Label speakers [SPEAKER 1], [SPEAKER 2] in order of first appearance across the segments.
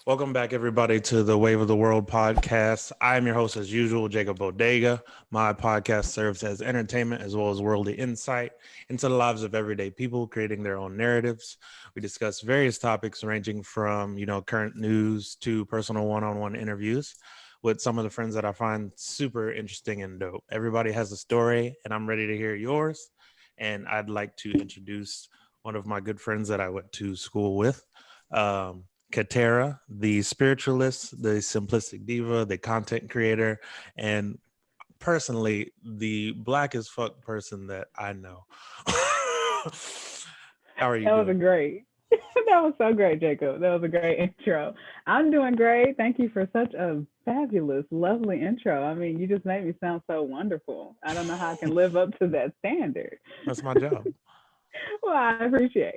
[SPEAKER 1] Welcome back, everybody, to the Wave of the World podcast. I am your host, as usual, Jacob Bodega. My podcast serves as entertainment as well as worldly insight into the lives of everyday people creating their own narratives. We discuss various topics ranging from, current news to personal one-on-one interviews with some of the friends that I find super interesting and dope. Everybody has a story, and I'm ready to hear yours. And I'd like to introduce one of my good friends that I went to school with. KiTara, the spiritualist, the simplistic diva, the content creator, and personally, the black as fuck person that I know. How are you
[SPEAKER 2] That was a
[SPEAKER 1] doing?
[SPEAKER 2] great. That was so great, Jacob. That was a great intro. I'm doing great. Thank you for such a fabulous, lovely intro. I mean, you just made me sound so wonderful. I don't know how I can live up to that standard.
[SPEAKER 1] That's my job.
[SPEAKER 2] Well, I appreciate.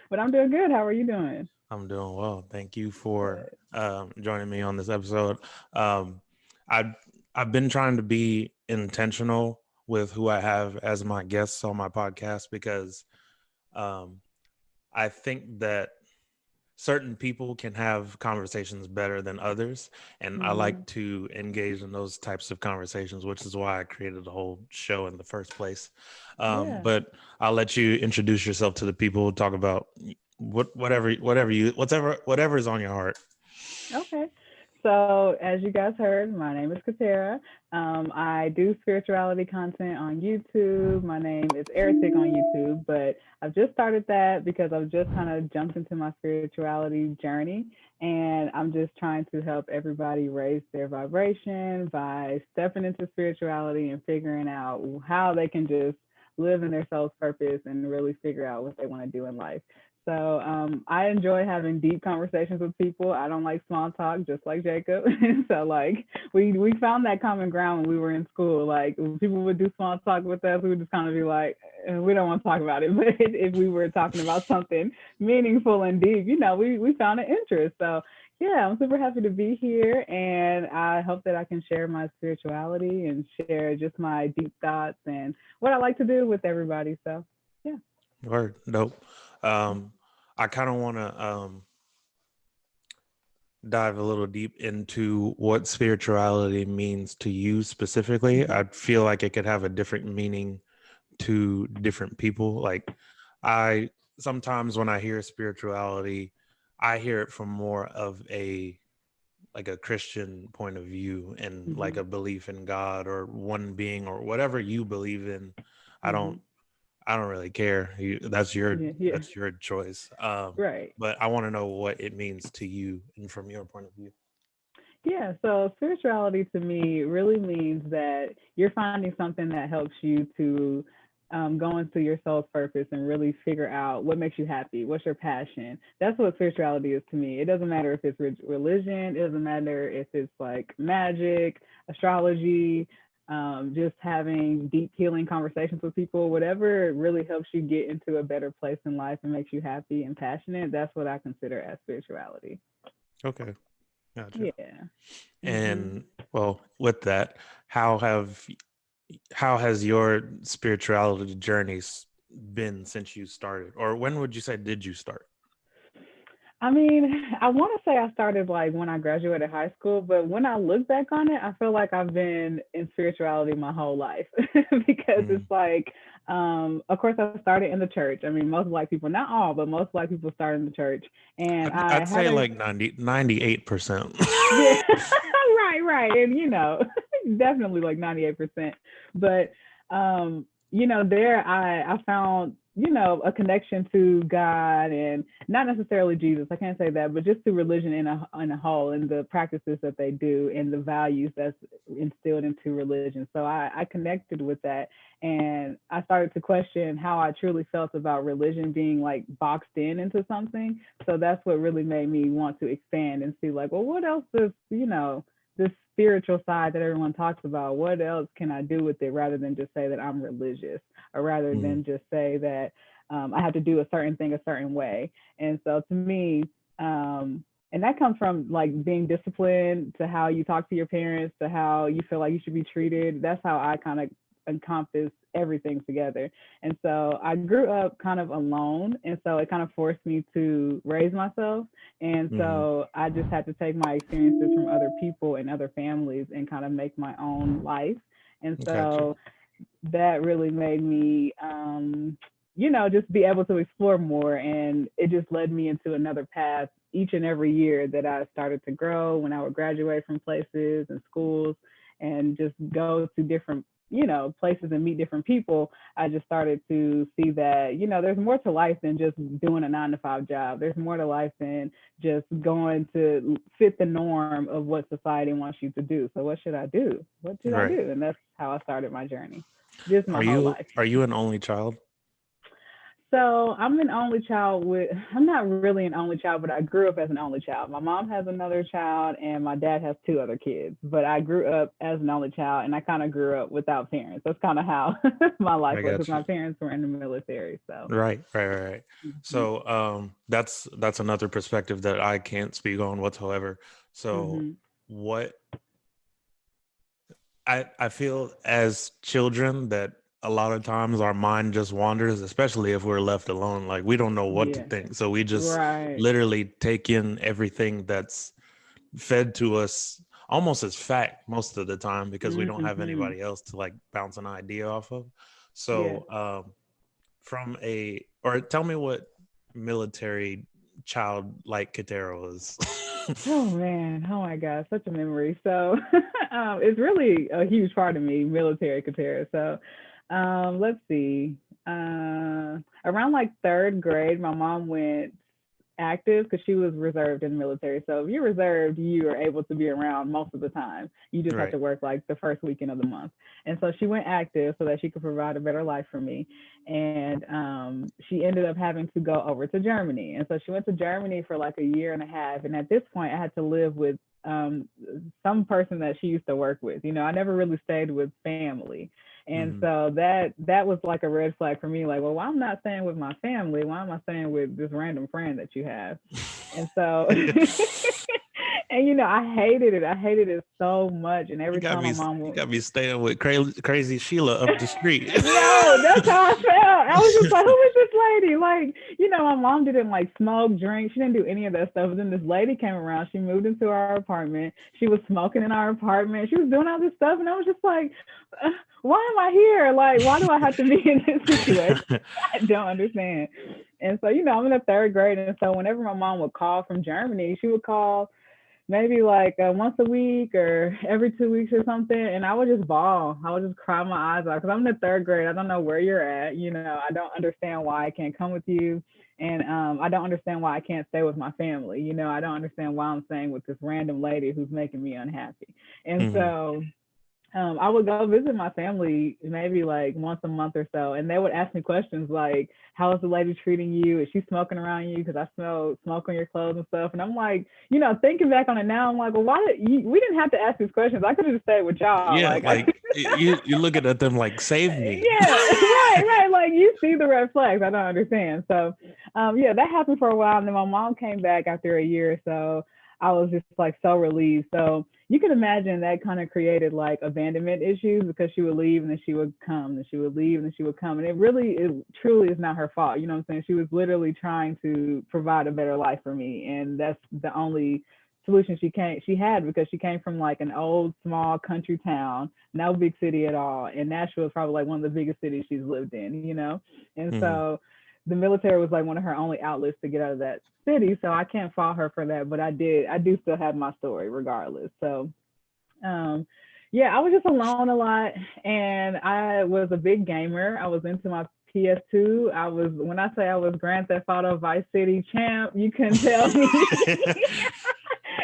[SPEAKER 2] But I'm doing good. How are you doing?
[SPEAKER 1] I'm doing well. Thank you for
[SPEAKER 2] Good.
[SPEAKER 1] joining me on this episode. Um, I I've been trying to be intentional with who I have as my guests on my podcast because um, I think that certain people can have conversations better than others, and I
[SPEAKER 2] Hmm.
[SPEAKER 1] like to engage in those types of conversations, which is why I created the whole show in the first place.
[SPEAKER 2] Yeah.
[SPEAKER 1] But I'll let you introduce yourself to the people, talk about whatever is on your heart.
[SPEAKER 2] Okay. So, as you guys heard, my name is KiTara. I do spirituality content on YouTube. My name is Eretic on YouTube, but I've just started that because I've just kind of jumped into my spirituality journey. And I'm just trying to help everybody raise their vibration by stepping into spirituality and figuring out how they can just live in their soul's purpose and really figure out what they want to do in life. So I enjoy having deep conversations with people. I don't like small talk, just like Jacob. So like we found that common ground when we were in school. Like when people would do small talk with us, we would just kind of be like, we don't want to talk about it. But if we were talking about something meaningful and deep, we found an interest. So yeah, I'm super happy to be here, and I hope that I can share my spirituality and share just my deep thoughts and what I like to do with everybody. So yeah.
[SPEAKER 1] Word, dope. Um, I kind of want to dive a little deep into what spirituality means to you specifically.
[SPEAKER 2] Mhm.
[SPEAKER 1] I feel like it could have a different meaning to different people. Like I sometimes when I hear spirituality, I hear it from more of a Christian point of view and like
[SPEAKER 2] Mhm.
[SPEAKER 1] a belief in God or one being or whatever you believe in. I don't
[SPEAKER 2] Mhm.
[SPEAKER 1] I don't really care. That's your
[SPEAKER 2] Yeah. Yeah.
[SPEAKER 1] that's your choice.
[SPEAKER 2] Right.
[SPEAKER 1] But I want to know what it means to you and from your point of view.
[SPEAKER 2] Yeah. So spirituality to me really means that you're finding something that helps you to go into your soul's purpose and really figure out what makes you happy. What's your passion? That's what spirituality is to me. It doesn't matter if it's religion. It doesn't matter if it's like magic, astrology. Just having deep healing conversations with people, whatever really helps you get into a better place in life and makes you happy and passionate, that's what I consider as spirituality.
[SPEAKER 1] Okay, gotcha.
[SPEAKER 2] Yeah. Hmm.
[SPEAKER 1] And well, with that, how have how has your spirituality journeys been since you started, or when would you say did you start?
[SPEAKER 2] I mean, I want to say I started like when I graduated high school, but when I look back on it, I feel like I've been in spirituality my whole life because
[SPEAKER 1] Mm,
[SPEAKER 2] it's like, of course, I started in the church. I mean, most black people, not all, but most black people start in the church. And I
[SPEAKER 1] I'd
[SPEAKER 2] had
[SPEAKER 1] say
[SPEAKER 2] a,
[SPEAKER 1] like 98%.
[SPEAKER 2] yeah, right, right. And, definitely like 98%. But, there I found, a connection to God and not necessarily Jesus. I can't say that, but just to religion in a whole and the practices that they do and the values that's instilled into religion. So I connected with that, and I started to question how I truly felt about religion being like boxed in into something. So that's what really made me want to expand and see like, well, what else does, this spiritual side that everyone talks about, what else can I do with it rather than just say that I'm religious, or rather
[SPEAKER 1] Mm,
[SPEAKER 2] than just say that I have to do a certain thing a certain way. And so to me, and that comes from like being disciplined to how you talk to your parents to how you feel like you should be treated. That's how I kind of encompass everything together. And so I grew up kind of alone. And so it kind of forced me to raise myself. And
[SPEAKER 1] Mm-hmm.
[SPEAKER 2] so I just had to take my experiences from other people and other families and kind of make my own life. And
[SPEAKER 1] Gotcha.
[SPEAKER 2] so that really made me, just be able to explore more. And it just led me into another path each and every year that I started to grow when I would graduate from places and schools and just go to different, places and meet different people. I just started to see that, there's more to life than just doing a 9 to 5 job. There's more to life than just going to fit the norm of what society wants you to do. So what should I do? What should I
[SPEAKER 1] Right.
[SPEAKER 2] do? And that's how I started my journey. Just
[SPEAKER 1] Are
[SPEAKER 2] my whole
[SPEAKER 1] you
[SPEAKER 2] life.
[SPEAKER 1] are you an only child?
[SPEAKER 2] So I'm an only child I'm not really an only child, but I grew up as an only child. My mom has another child and my dad has 2 other kids, but I grew up as an only child and I kind of grew up without parents. That's kind of how my life
[SPEAKER 1] I
[SPEAKER 2] was because
[SPEAKER 1] got
[SPEAKER 2] my
[SPEAKER 1] you.
[SPEAKER 2] parents were in the military. So,
[SPEAKER 1] Right.
[SPEAKER 2] hmm
[SPEAKER 1] So that's another perspective that I can't speak on whatsoever. So
[SPEAKER 2] hmm
[SPEAKER 1] what I feel as children that a lot of times our mind just wanders, especially if we're left alone. Like we don't know what to
[SPEAKER 2] yeah,
[SPEAKER 1] think. So we just
[SPEAKER 2] right.
[SPEAKER 1] literally take in everything that's fed to us almost as fact most of the time because we don't have
[SPEAKER 2] hmm
[SPEAKER 1] anybody else to like bounce an idea off of.
[SPEAKER 2] Yeah.
[SPEAKER 1] So from a or tell me what military child like KiTara was.
[SPEAKER 2] Oh man, oh my gosh, such a memory. So it's really a huge part of me, military KiTara. So let's see. Around like 3rd grade, my mom went active because she was reserved in the military. So if you're reserved, you are able to be around most of the time. You just have
[SPEAKER 1] Right.
[SPEAKER 2] to work like the first weekend of the month. And so she went active so that she could provide a better life for me. And she ended up having to go over to Germany. And so she went to Germany for like a year and a half. And at this point, I had to live with some person that she used to work with. I never really stayed with family. And
[SPEAKER 1] Mm-hmm.
[SPEAKER 2] so that was like a red flag for me. Like, well, why am I not staying with my family? Why am I staying with this random friend that you have? And so, and I hated it. I hated it so much. And
[SPEAKER 1] You
[SPEAKER 2] every
[SPEAKER 1] got
[SPEAKER 2] time my
[SPEAKER 1] me.
[SPEAKER 2] mom
[SPEAKER 1] You
[SPEAKER 2] would,
[SPEAKER 1] got me staying with crazy Sheila up the street.
[SPEAKER 2] no, that's how I felt. I was just like, who is this lady? Like, my mom didn't like smoke, drink. She didn't do any of that stuff. But then this lady came around. She moved into our apartment. She was smoking in our apartment. She was doing all this stuff. And I was just like, why am I here? Like, why do I have to be in this situation? I don't understand. And so, I'm in the 3rd grade. And so whenever my mom would call from Germany, she would call maybe like once a week or every 2 weeks or something. And I would just bawl. I would just cry my eyes out because I'm in the 3rd grade. I don't know where you're at. I don't understand why I can't come with you. And I don't understand why I can't stay with my family. I don't understand why I'm staying with this random lady who's making me unhappy. And
[SPEAKER 1] Mhm.
[SPEAKER 2] so I would go visit my family maybe like once a month or so, and they would ask me questions like, "How is the lady treating you? Is she smoking around you? Because I smell smoke on your clothes and stuff." And I'm like, thinking back on it now, I'm like, "Well, we didn't have to ask these questions. I could have just stayed with y'all."
[SPEAKER 1] Yeah,
[SPEAKER 2] Like,
[SPEAKER 1] like you're looking at them like save me.
[SPEAKER 2] yeah, right. Like you see the red flags. I don't understand. So, yeah, that happened for a while, and then my mom came back after a year or so. I was just like so relieved. So you can imagine that kind of created like abandonment issues because she would leave and then she would come and she would leave and then she would come. And it truly is not her fault. You know what I'm saying? She was literally trying to provide a better life for me. And that's the only solution she had because she came from like an old small country town, no big city at all. And Nashville is probably like one of the biggest cities she's lived in. And
[SPEAKER 1] Mhm.
[SPEAKER 2] so the military was like one of her only outlets to get out of that city. So I can't fault her for that, but I do still have my story regardless. So um, yeah, I was just alone a lot, and I was a big gamer. I was into my PS2. When I say I was Grand Theft Auto Vice City champ, you couldn't tell me.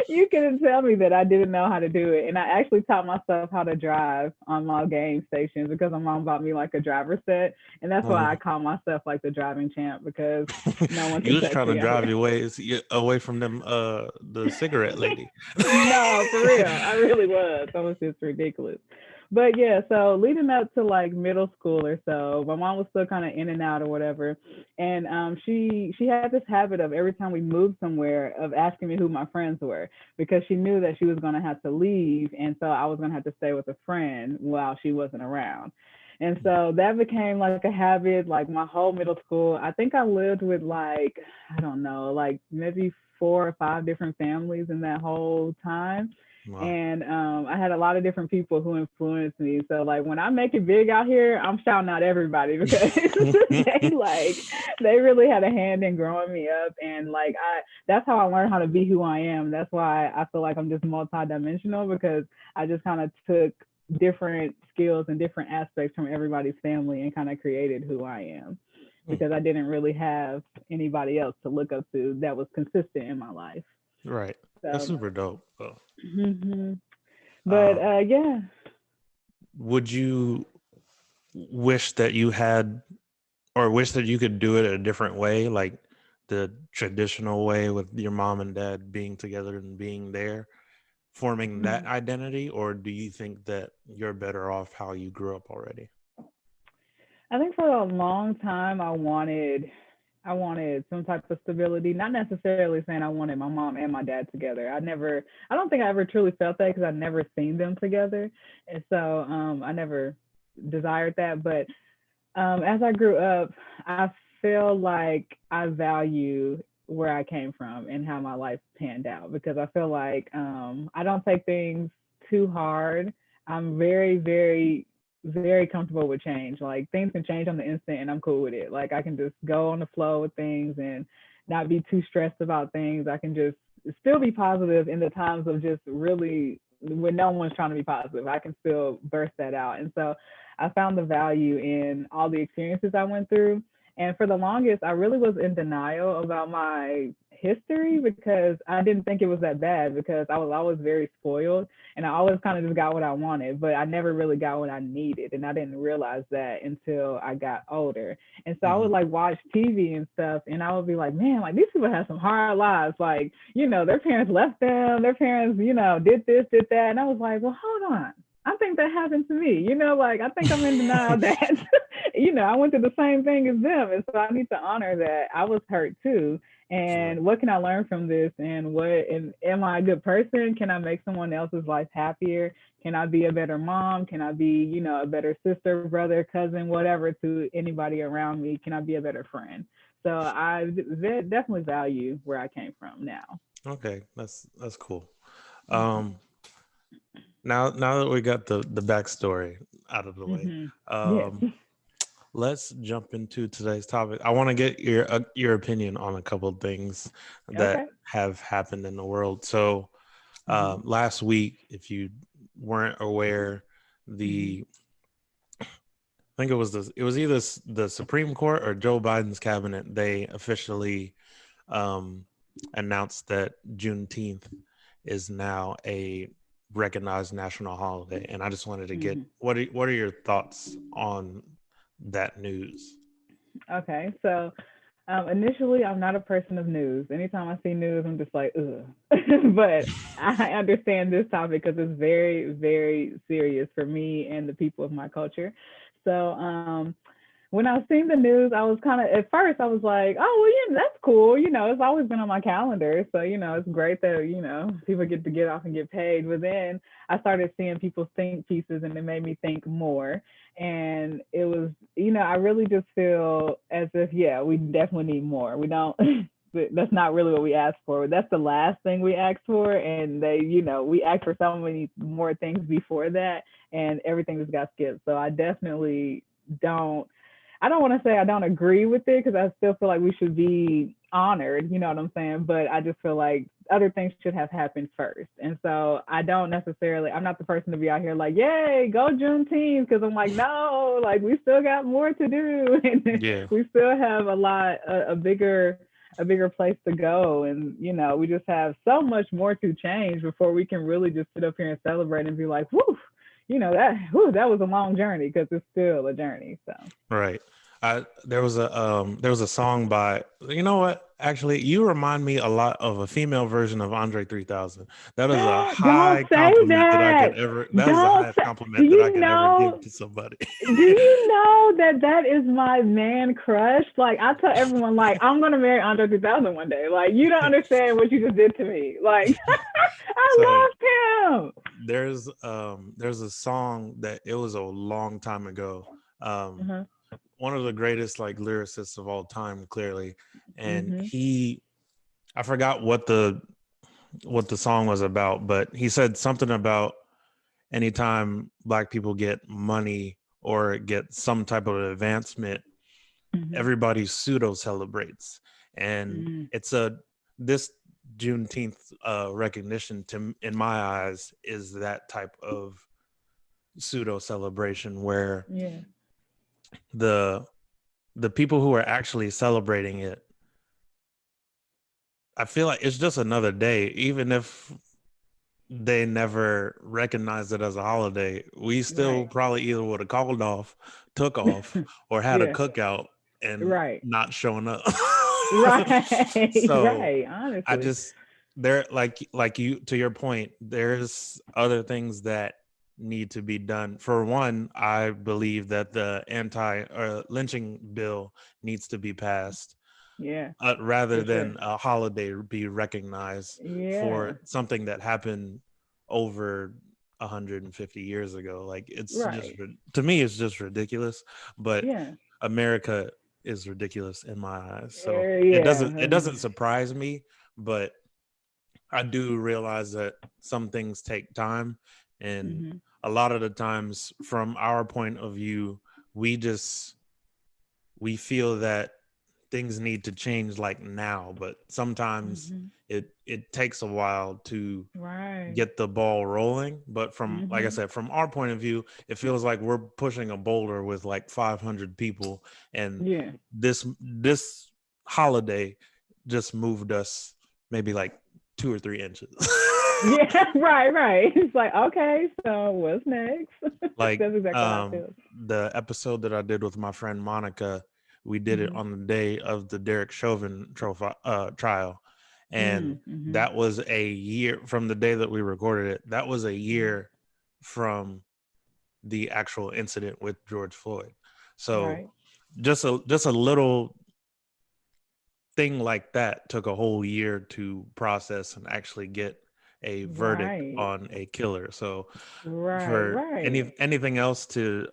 [SPEAKER 2] You couldn't tell me that I didn't know how to do it. And I actually taught myself how to drive on my game stations because my mom bought me like a driver set. And that's why I
[SPEAKER 1] Mhm.
[SPEAKER 2] call myself like the driving champ because no one
[SPEAKER 1] You
[SPEAKER 2] can
[SPEAKER 1] was
[SPEAKER 2] touch
[SPEAKER 1] trying to
[SPEAKER 2] me out
[SPEAKER 1] drive
[SPEAKER 2] here.
[SPEAKER 1] your ways away from them the cigarette lady.
[SPEAKER 2] No, for real. I really was. That was just ridiculous. But yeah, so leading up to like middle school or so, my mom was still kind of in and out or whatever. And she had this habit of every time we moved somewhere of asking me who my friends were because she knew that she was gonna have to leave and so I was gonna have to stay with a friend while she wasn't around. And so that became like a habit, like my whole middle school. I think I lived with like, I don't know, like maybe 4 or 5 different families in that whole time.
[SPEAKER 1] Wow.
[SPEAKER 2] And I had a lot of different people who influenced me. So like when I make it big out here, I'm shouting out everybody because they really had a hand in growing me up. And like that's how I learned how to be who I am. That's why I feel like I'm just multidimensional, because I just kind of took different skills and different aspects from everybody's family and kind of created who I am, because I didn't really have anybody else to look up to that was consistent in my life.
[SPEAKER 1] Right. That's
[SPEAKER 2] So,
[SPEAKER 1] super dope.
[SPEAKER 2] hmm but
[SPEAKER 1] Um,
[SPEAKER 2] yeah.
[SPEAKER 1] would you wish that you had, or wish that you could do it a different way, like the traditional way with your mom and dad being together and being there, forming that
[SPEAKER 2] Mhm.
[SPEAKER 1] identity? Or do you think that you're better off how you grew up already?
[SPEAKER 2] I think for a long time I wanted some type of stability. Not necessarily saying I wanted my mom and my dad together. I don't think I ever truly felt that because I never seen them together, and so I never desired that. But as I grew up, I feel like I value where I came from and how my life panned out, because I feel like I don't take things too hard. I'm very, very, very comfortable with change. Like things can change on the instant and I'm cool with it. Like I can just go on the flow with things and not be too stressed about things. I can just still be positive in the times of just really when no one's trying to be positive. I can still burst that out. And so I found the value in all the experiences I went through. And for the longest, I really was in denial about my history because I didn't think it was that bad, because I was always very spoiled and I always kind of just got what I wanted, but I never really got what I needed. And I didn't realize that until I got older. And so I
[SPEAKER 1] Hmm.
[SPEAKER 2] would like watch TV and stuff and I would be like, man, like these people have some hard lives. Like, their parents left them, their parents, did this, did that. And I was like, well, hold on. I think that happened to me. Like I think I'm in denial that, I went through the same thing as them. And so I need to honor that I was hurt too.
[SPEAKER 1] Right.
[SPEAKER 2] And what can I learn from this? And am I a good person? Can I make someone else's life happier? Can I be a better mom? Can I be, a better sister, brother, cousin, whatever to anybody around me? Can I be a better friend? So I definitely value where I came from now.
[SPEAKER 1] Okay, that's cool.
[SPEAKER 2] Mm-hmm.
[SPEAKER 1] Um, now that we got the backstory out of the way,
[SPEAKER 2] Mm-hmm. Yes.
[SPEAKER 1] um, let's jump into today's topic. I want to get your opinion on a couple of things that
[SPEAKER 2] Okay.
[SPEAKER 1] have happened in the world. So,
[SPEAKER 2] Mm-hmm.
[SPEAKER 1] last week, if you weren't aware,
[SPEAKER 2] Mm-hmm.
[SPEAKER 1] the I think it was either the Supreme Court or Joe Biden's cabinet. They officially um, announced that Juneteenth is now a recognized national holiday, and I just wanted to get
[SPEAKER 2] Mm-hmm.
[SPEAKER 1] what are your thoughts on that news?
[SPEAKER 2] Okay. So initially, I'm not a person of news. Anytime I see news, I'm just like, ugh. But I understand this topic because it's very, very serious for me and the people of my culture. So when I was seeing the news, I was kind of, at first, I was like, oh, well, yeah, that's cool. It's always been on my calendar. So, it's great that, people get to get off and get paid. But then I started seeing people's think pieces and it made me think more. And it was, I really just feel as if, yeah, we definitely need more. We don't, that's not really what we asked for. That's the last thing we asked for. And we asked for so many more things before that and everything just got skipped. So I definitely don't I don't want to say I don't agree with it because I still feel like we should be honored, you know what I'm saying? But I just feel like other things should have happened first. And so I'm not the person to be out here like, yay, go Juneteenth. Because I'm like, no, like we still got more to do. And
[SPEAKER 1] Yeah,
[SPEAKER 2] we still have a bigger place to go. And, we just have so much more to change before we can really just sit up here and celebrate and be like, whoo, that was a long journey because it's still a journey. So
[SPEAKER 1] right. There was a song by, you know what? Actually, you remind me a lot of a female version of Andre 3000. That is a
[SPEAKER 2] don't
[SPEAKER 1] high
[SPEAKER 2] say
[SPEAKER 1] compliment that I
[SPEAKER 2] that.
[SPEAKER 1] could ever. That is the
[SPEAKER 2] Don't
[SPEAKER 1] highest
[SPEAKER 2] say. Do
[SPEAKER 1] compliment that I
[SPEAKER 2] you
[SPEAKER 1] could ever give
[SPEAKER 2] know?
[SPEAKER 1] to somebody.
[SPEAKER 2] Do you know that is my man crush? Like I tell everyone, like I'm gonna marry Andre 3000 one day. Like you don't understand what you just did to me. Like
[SPEAKER 1] So
[SPEAKER 2] I love him.
[SPEAKER 1] there's a song that it was a long time ago. Um,
[SPEAKER 2] Uh-huh.
[SPEAKER 1] one of the greatest like lyricists of all time, clearly. And
[SPEAKER 2] Mm-hmm.
[SPEAKER 1] I forgot what the song was about, but he said something about anytime Black people get money or get some type of advancement,
[SPEAKER 2] Mm-hmm.
[SPEAKER 1] everybody pseudo celebrates. And
[SPEAKER 2] Mm-hmm.
[SPEAKER 1] it's this Juneteenth recognition to, in my eyes, is that type of pseudo celebration where
[SPEAKER 2] Yeah.
[SPEAKER 1] the the people who are actually celebrating it, I feel like it's just another day, even if they never recognized it as a holiday. We still
[SPEAKER 2] Right.
[SPEAKER 1] probably either would have called off, took off, or had a
[SPEAKER 2] Yeah.
[SPEAKER 1] cookout and
[SPEAKER 2] Right.
[SPEAKER 1] not shown up.
[SPEAKER 2] Right.
[SPEAKER 1] So
[SPEAKER 2] Right.
[SPEAKER 1] I
[SPEAKER 2] Honestly.
[SPEAKER 1] just there like you to your point, there's other things that need to be done. For one, I believe that the anti lynching bill needs to be passed
[SPEAKER 2] Yeah.
[SPEAKER 1] rather
[SPEAKER 2] For sure.
[SPEAKER 1] than a holiday be recognized
[SPEAKER 2] Yeah.
[SPEAKER 1] for something that happened over 150 years ago. Like it's just
[SPEAKER 2] Right.
[SPEAKER 1] to me, it's just ridiculous. But
[SPEAKER 2] Yeah.
[SPEAKER 1] America is ridiculous in my eyes, so
[SPEAKER 2] Yeah.
[SPEAKER 1] it doesn't surprise me. But I do realize that some things take time, and
[SPEAKER 2] Mm-hmm.
[SPEAKER 1] a lot of the times, from our point of view, we just we feel that things need to change like now, but sometimes
[SPEAKER 2] Mm-hmm.
[SPEAKER 1] it takes a while to
[SPEAKER 2] Right.
[SPEAKER 1] get the ball rolling. But from, like I
[SPEAKER 2] Mm-hmm.
[SPEAKER 1] said, from our point of view, it feels like we're pushing a boulder with like 500 people, and
[SPEAKER 2] Yeah.
[SPEAKER 1] this holiday just moved us maybe like 2 or 3 inches.
[SPEAKER 2] Yeah. Right. Right. It's like, okay, so what's next?
[SPEAKER 1] Like
[SPEAKER 2] That's exactly how I feel.
[SPEAKER 1] the episode that I did with my friend Monica, we did it
[SPEAKER 2] Mm-hmm.
[SPEAKER 1] on the day of the Derek Chauvin trial, and
[SPEAKER 2] Mm-hmm.
[SPEAKER 1] that was a year from the day that we recorded it. That was a
[SPEAKER 2] Mm-hmm.
[SPEAKER 1] year from the actual incident with George Floyd. So
[SPEAKER 2] Right.
[SPEAKER 1] just a little thing like that took a whole year to process and actually get a verdict
[SPEAKER 2] Right.
[SPEAKER 1] on a killer. So
[SPEAKER 2] Right.
[SPEAKER 1] for
[SPEAKER 2] Right.
[SPEAKER 1] anything else to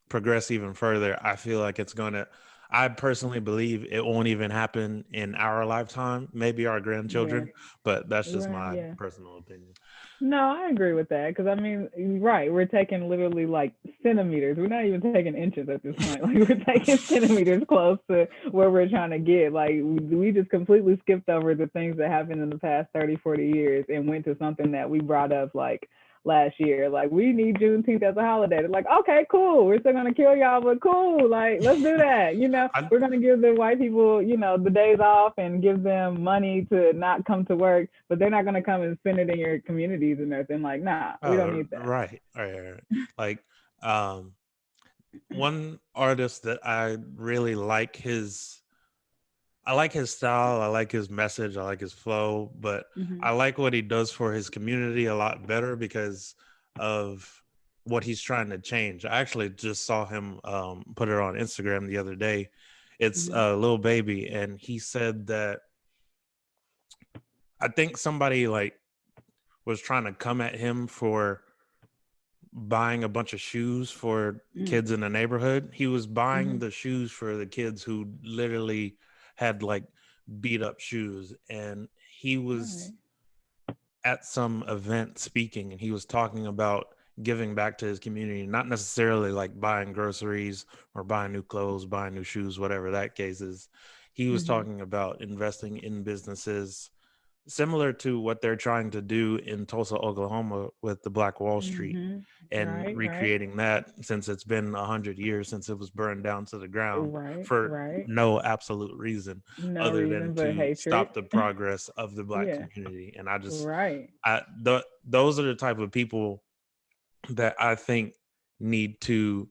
[SPEAKER 1] progress even further, I feel like it's gonna. I personally believe it won't even happen in our lifetime, maybe our
[SPEAKER 2] Yeah.
[SPEAKER 1] grandchildren, but that's just
[SPEAKER 2] Right.
[SPEAKER 1] my
[SPEAKER 2] Yeah.
[SPEAKER 1] personal opinion.
[SPEAKER 2] No, I agree with that because I mean, right, we're taking literally like centimeters. We're not even taking inches at this point. Like we're taking centimeters close to where we're trying to get. Like we just completely skipped over the things that happened in the past 30, 40 years and went to something that we brought up like last year. Like we need Juneteenth as a holiday. They're like, okay, cool. We're still gonna kill y'all, but cool. Like let's do that.
[SPEAKER 1] I,
[SPEAKER 2] We're gonna give the white people, the days off and give them money to not come to work, but they're not gonna come and spend it in your communities and everything. Like, nah, we don't
[SPEAKER 1] oh,
[SPEAKER 2] need that.
[SPEAKER 1] right. Like, um, one artist that I really like I like his style, I like his message, I like his flow, but
[SPEAKER 2] Mm-hmm.
[SPEAKER 1] I like what he does for his community a lot better because of what he's trying to change. I actually just saw him put it on Instagram the other day. It's
[SPEAKER 2] Mm-hmm.
[SPEAKER 1] Lil Baby, and he said that I think somebody like was trying to come at him for buying a bunch of shoes for kids in the neighborhood. He was
[SPEAKER 2] Mm-hmm.
[SPEAKER 1] buying the shoes for the kids who literally had like beat up shoes, and he was
[SPEAKER 2] Right.
[SPEAKER 1] at some event speaking, and he was talking about giving back to his community, not necessarily like buying groceries or buying new clothes, buying new shoes, whatever that case is. He was
[SPEAKER 2] Mm-hmm.
[SPEAKER 1] talking about investing in businesses similar to what they're trying to do in Tulsa, Oklahoma with the Black Wall Street,
[SPEAKER 2] Mm-hmm.
[SPEAKER 1] and
[SPEAKER 2] Right. Right.
[SPEAKER 1] recreating that since it's been 100 years since it was burned down to the ground
[SPEAKER 2] Right.
[SPEAKER 1] for
[SPEAKER 2] Right.
[SPEAKER 1] no absolute reason
[SPEAKER 2] No
[SPEAKER 1] other
[SPEAKER 2] reason
[SPEAKER 1] than
[SPEAKER 2] but
[SPEAKER 1] to
[SPEAKER 2] hatred.
[SPEAKER 1] stop the progress of the Black
[SPEAKER 2] Yeah.
[SPEAKER 1] community. And I just,
[SPEAKER 2] Right.
[SPEAKER 1] those are the type of people that I think need to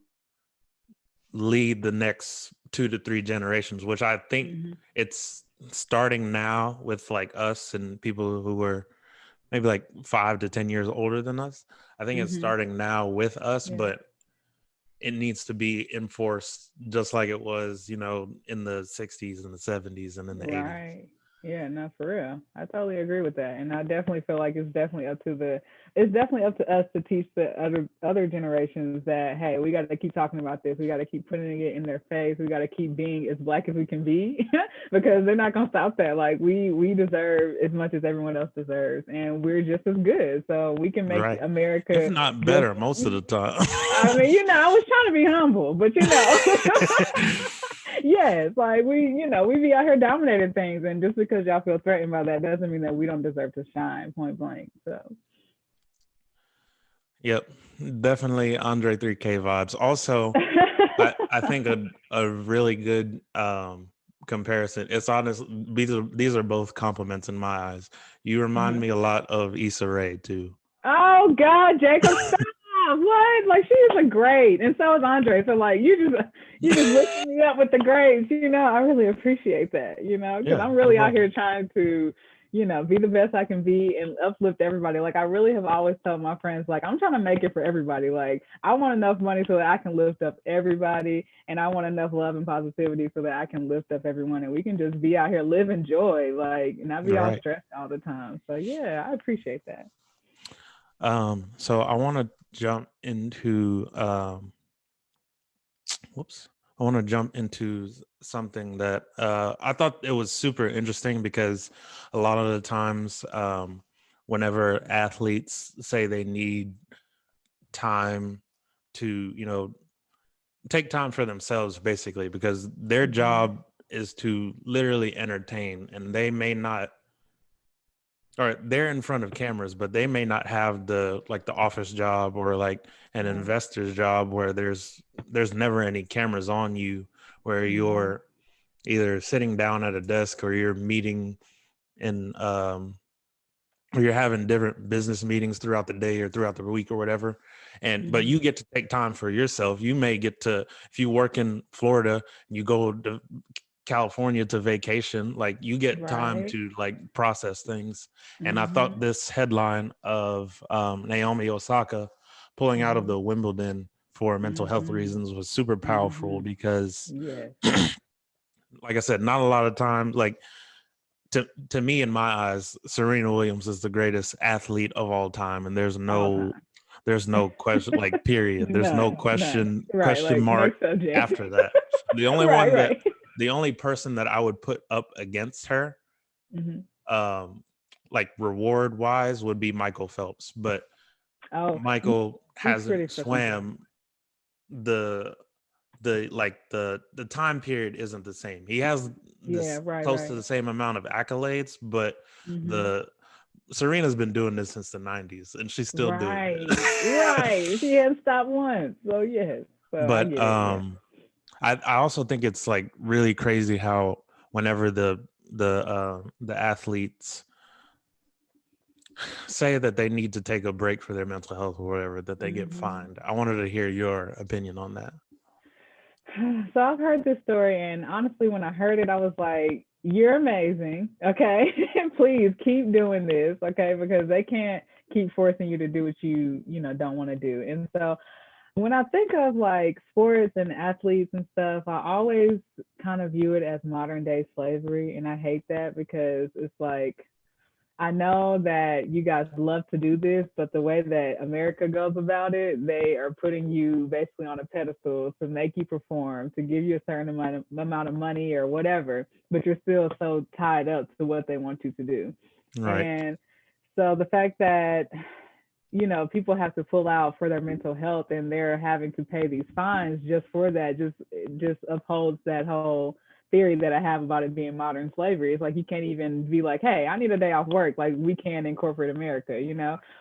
[SPEAKER 1] lead the next 2 to 3 generations, which I think
[SPEAKER 2] Mm-hmm.
[SPEAKER 1] it's starting now with like us and people who were maybe like 5 to 10 years older than us. I think it's
[SPEAKER 2] Mm-hmm.
[SPEAKER 1] starting now with us,
[SPEAKER 2] Yeah.
[SPEAKER 1] but it needs to be enforced just like it was, in the 60s and the 70s and in the 80s.
[SPEAKER 2] Right. Yeah, no, for real. I totally agree with that. And I definitely feel like it's definitely up to the it's definitely up to us to teach the other generations that, hey, we got to keep talking about this. We got to keep putting it in their face. We got to keep being as Black as we can be, because they're not gonna stop that. Like we deserve as much as everyone else deserves, and we're just as good. So we can make
[SPEAKER 1] Right.
[SPEAKER 2] America,
[SPEAKER 1] if not better, most of the time.
[SPEAKER 2] I mean, I was trying to be humble, but yes, like we be out here dominating things, and just because y'all feel threatened by that doesn't mean that we don't deserve to shine, point blank. So.
[SPEAKER 1] Yep, definitely Andre 3K vibes. Also, I think a really good comparison. It's honest. These are both compliments in my eyes. You remind me a lot of Issa Rae too.
[SPEAKER 2] Oh God, Jacob, stop! What? Like, she is a great, and so is Andre. So like, you just lifting me up with the grades. I really appreciate that. Because I'm really out here trying to, be the best I can be and uplift everybody. Like, I really have always told my friends, like, I'm trying to make it for everybody. Like, I want enough money so that I can lift up everybody, and I want enough love and positivity so that I can lift up everyone, and we can just be out here living joy, like, not be all stressed all the time. So yeah, I appreciate that.
[SPEAKER 1] So I want to jump into something that I thought it was super interesting, because a lot of the times whenever athletes say they need time to take time for themselves, basically, because their job is to literally entertain, and they may not, or they're in front of cameras, but they may not have the office job or like an investor's job where there's never any cameras on you, where you're either sitting down at a desk or you're meeting in or you're having different business meetings throughout the day or throughout the week or whatever. But you get to take time for yourself. You may get to, if you work in Florida, you go to California to vacation, like you get time to like process things. And I thought this headline of Naomi Osaka pulling out of the Wimbledon for mental health reasons was super powerful, because like I said, not a lot of times, like to me, in my eyes, Serena Williams is the greatest athlete of all time, and there's no question, like, period. There's no question mark after that. The only one that the only person that I would put up against her, like reward wise, would be Michael Phelps, but Michael hasn't swam the time period isn't the same. He has close to the same amount of accolades, but the Serena's been doing this since the 90s, and she's still doing it.
[SPEAKER 2] She hasn't stopped once. So yes. So
[SPEAKER 1] but I also think it's like really crazy how whenever the athletes say that they need to take a break for their mental health or whatever, that they get fined. I wanted to hear your opinion on that.
[SPEAKER 2] So I've heard this story, and honestly, when I heard it, I was like, you're amazing. Okay. Please keep doing this. Okay. Because they can't keep forcing you to do what you don't want to do. And so when I think of like sports and athletes and stuff, I always kind of view it as modern day slavery. And I hate that, because it's like, I know that you guys love to do this, but the way that America goes about it, they are putting you basically on a pedestal to make you perform, to give you a certain amount of money or whatever, but you're still so tied up to what they want you to do. Right. And so the fact that, people have to pull out for their mental health and they're having to pay these fines just for that, just upholds that whole theory that I have about it being modern slavery. It's like, you can't even be like, hey, I need a day off work. Like, we can in corporate America,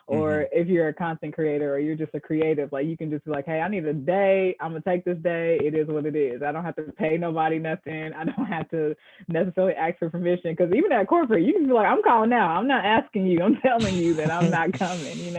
[SPEAKER 2] or if you're a content creator or you're just a creative, like, you can just be like, hey, I need a day. I'm going to take this day. It is what it is. I don't have to pay nobody nothing. I don't have to necessarily ask for permission, because even at corporate, you can be like, I'm calling now. I'm not asking you. I'm telling you that I'm not coming,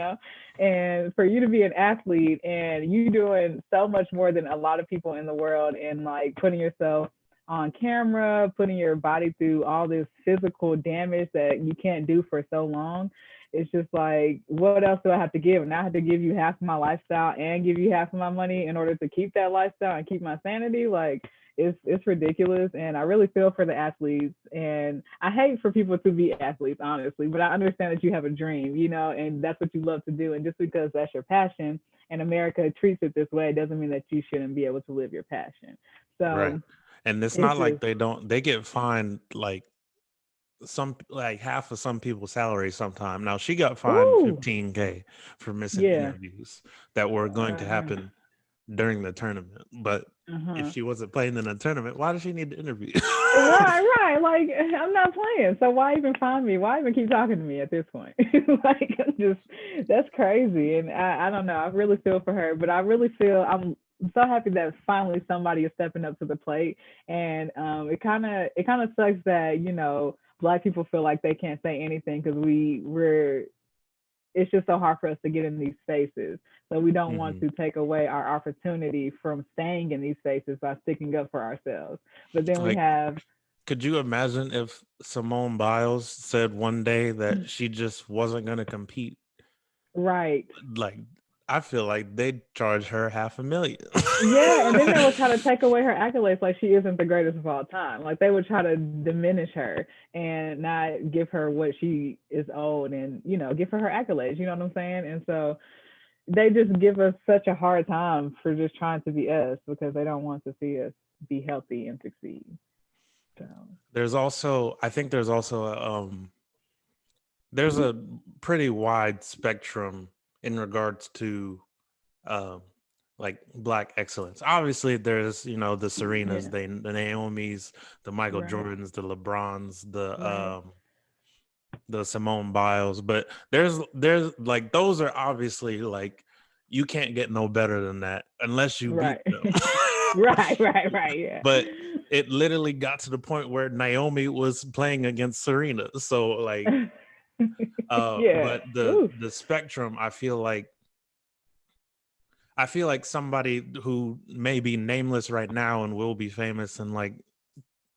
[SPEAKER 2] And for you to be an athlete and you doing so much more than a lot of people in the world, and like putting yourself on camera, putting your body through all this physical damage that you can't do for so long. it's just like, what else do I have to give? Now I have to give you half of my lifestyle and give you half of my money in order to keep that lifestyle and keep my sanity. Like, it's ridiculous, and I really feel for the athletes. And I hate for people to be athletes, honestly, but I understand that you have a dream, and that's what you love to do. And just because that's your passion, and America treats it this way, doesn't mean that you shouldn't be able to live your passion.
[SPEAKER 1] Right.
[SPEAKER 2] So
[SPEAKER 1] And it's
[SPEAKER 2] it's
[SPEAKER 1] not
[SPEAKER 2] just,
[SPEAKER 1] like they get fined like half of some people's salary sometime. Now she got fined
[SPEAKER 2] ooh,
[SPEAKER 1] 15K for missing
[SPEAKER 2] yeah,
[SPEAKER 1] interviews that were going to
[SPEAKER 2] uh,
[SPEAKER 1] happen during the tournament. But if
[SPEAKER 2] uh-huh.
[SPEAKER 1] she wasn't playing in the tournament, why does she need to interview?
[SPEAKER 2] Right. Like, I'm not playing. So why even find me? Why even keep talking to me at this point? Like, that's crazy. And I don't know. I really feel for her, but I really feel I'm so happy that finally somebody is stepping up to the plate. And it kind of sucks that, Black people feel like they can't say anything because we're it's just so hard for us to get in these spaces. So we don't want
[SPEAKER 1] Mhm.
[SPEAKER 2] to take away our opportunity from staying in these spaces by sticking up for ourselves. But then we
[SPEAKER 1] Like,
[SPEAKER 2] have
[SPEAKER 1] could you imagine if Simone Biles said one day that she just wasn't going to compete?
[SPEAKER 2] right.
[SPEAKER 1] Like, I feel like they'd charge her $500,000.
[SPEAKER 2] Yeah, and then they will try to take away her accolades like she isn't the greatest of all time. Like they would try to diminish her and not give her what she is owed and, give her accolades, you know what I'm saying? And so they just give us such a hard time for just trying to be us because they don't want to see us be healthy and succeed. So
[SPEAKER 1] I think there's a pretty wide spectrum in regards to um, like Black excellence. Obviously, there's the Serenas,
[SPEAKER 2] yeah,
[SPEAKER 1] the Naomis, the Michael
[SPEAKER 2] right,
[SPEAKER 1] Jordans, the LeBrons,
[SPEAKER 2] right,
[SPEAKER 1] the Simone Biles, but there's like those are obviously like you can't get no better than that unless you beat
[SPEAKER 2] right,
[SPEAKER 1] them.
[SPEAKER 2] right, yeah.
[SPEAKER 1] But it literally got to the point where Naomi was playing against Serena. So like
[SPEAKER 2] Yeah.
[SPEAKER 1] but the
[SPEAKER 2] Ooh.
[SPEAKER 1] the spectrum, I feel like somebody who may be nameless right now and will be famous in like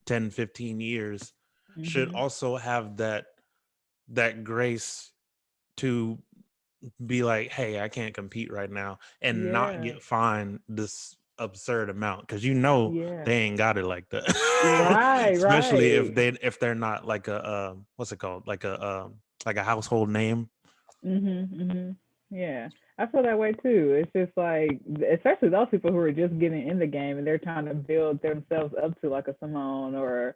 [SPEAKER 1] 10, 15 years should
[SPEAKER 2] Hmm.
[SPEAKER 1] also have that grace to be like, hey, I can't compete right now and not
[SPEAKER 2] Yeah.
[SPEAKER 1] get fined this absurd amount because
[SPEAKER 2] Yeah.
[SPEAKER 1] they ain't got it like that.
[SPEAKER 2] Right,
[SPEAKER 1] Especially
[SPEAKER 2] right.
[SPEAKER 1] if they're not like a what's it called, like a household name.
[SPEAKER 2] Mhm, mhm. Yeah, I feel that way too. It's just like, especially those people who are just getting in the game and they're trying to build themselves up to like a Simone or